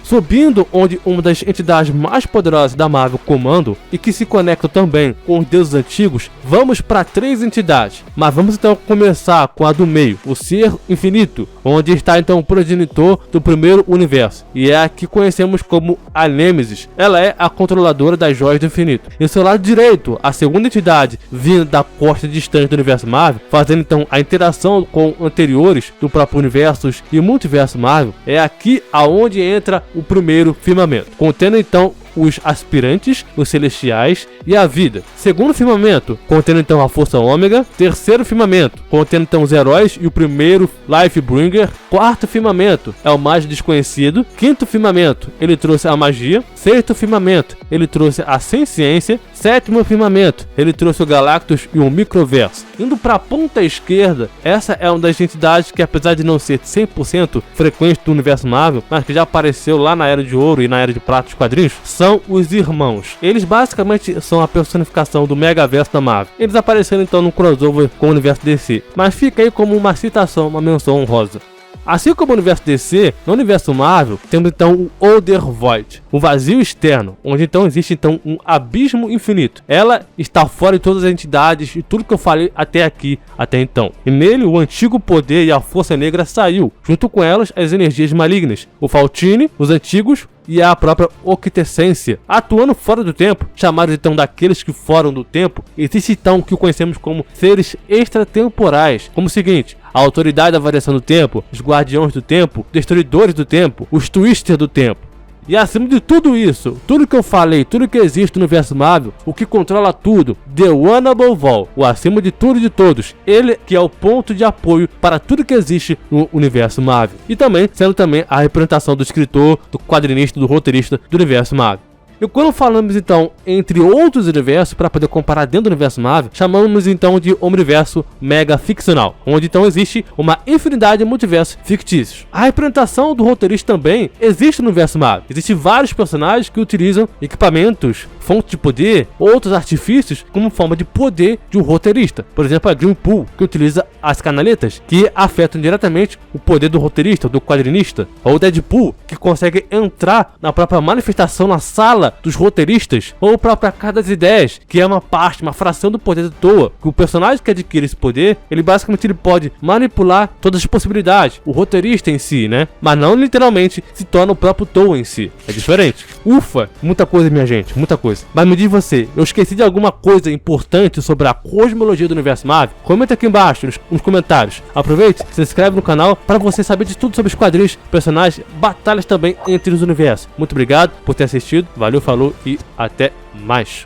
Subindo onde uma das entidades mais poderosas da Marvel comandam e que se conectam também com os deuses antigos, vamos para 3 entidades. Mas vamos então começar com a do meio, o Ser Infinito, onde está então o progenitor do primeiro universo, e é a que conhecemos como a Nêmesis. Ela é a controladora das joias do infinito. Em seu lado direito, a segunda entidade vinda da costa distante do universo Marvel, fazendo então a interação com anteriores do próprio universo e multiverso Marvel, é aqui aonde entra o primeiro firmamento, contendo então os aspirantes, os celestiais e a vida. Segundo firmamento, contendo então a força ômega. Terceiro firmamento, contendo então os heróis e o primeiro Lifebringer. Quarto firmamento é o mais desconhecido. Quinto firmamento, ele trouxe a magia. Sexto firmamento, ele trouxe a ciência. Sétimo firmamento, ele trouxe o Galactus e o microverso. Indo para a ponta esquerda, essa é uma das entidades que, apesar de não ser 100% frequente do universo Marvel, mas que já apareceu lá na Era de Ouro e na Era de Prata dos quadrinhos, são os Irmãos. Eles basicamente são a personificação do Megaverso da Marvel. Eles apareceram então no crossover com o universo DC, mas fica aí como uma citação, uma menção honrosa. Assim como o universo DC, no universo Marvel, temos então o Other Void, o vazio externo, onde então existe então um abismo infinito. Ela está fora de todas as entidades e tudo que eu falei até aqui, até então. E nele o antigo poder e a força negra saiu, junto com elas as energias malignas, o Faltine, os antigos e a própria Octessência, atuando fora do tempo, chamados então daqueles que foram do tempo. Existe então o que conhecemos como seres extratemporais, como o seguinte: a autoridade da variação do tempo, os guardiões do tempo, destruidores do tempo, os twisters do tempo. E acima de tudo isso, tudo que eu falei, tudo que existe no universo Marvel, o que controla tudo, The One Above All, o acima de tudo e de todos, ele que é o ponto de apoio para tudo que existe no universo Marvel. E também sendo também a representação do escritor, do quadrinista, do roteirista do universo Marvel. E quando falamos então entre outros universos, para poder comparar dentro do universo Marvel, chamamos então de universo mega ficcional, onde então existe uma infinidade de multiversos fictícios. A representação do roteirista também existe no universo Marvel. Existem vários personagens que utilizam equipamentos, fontes de poder, outros artifícios como forma de poder de um roteirista. Por exemplo, a Grimpool, que utiliza as canaletas, que afetam diretamente o poder do roteirista, do quadrinista. Ou o Deadpool, que consegue entrar na própria manifestação na sala dos roteiristas, ou a própria Carta das Ideias, que é uma parte, uma fração do poder do Toa, que o personagem que adquire esse poder, ele basicamente pode manipular todas as possibilidades, o roteirista em si, né? Mas não literalmente se torna o próprio Toa em si, é diferente. Ufa, muita coisa, minha gente, muita coisa. Mas me diz você, eu esqueci de alguma coisa importante sobre a cosmologia do universo Marvel? Comenta aqui embaixo, nos comentários. Aproveite, se inscreve no canal para você saber de tudo sobre os quadrinhos, personagens, batalhas também entre os universos. Muito obrigado por ter assistido, valeu, falou e até mais.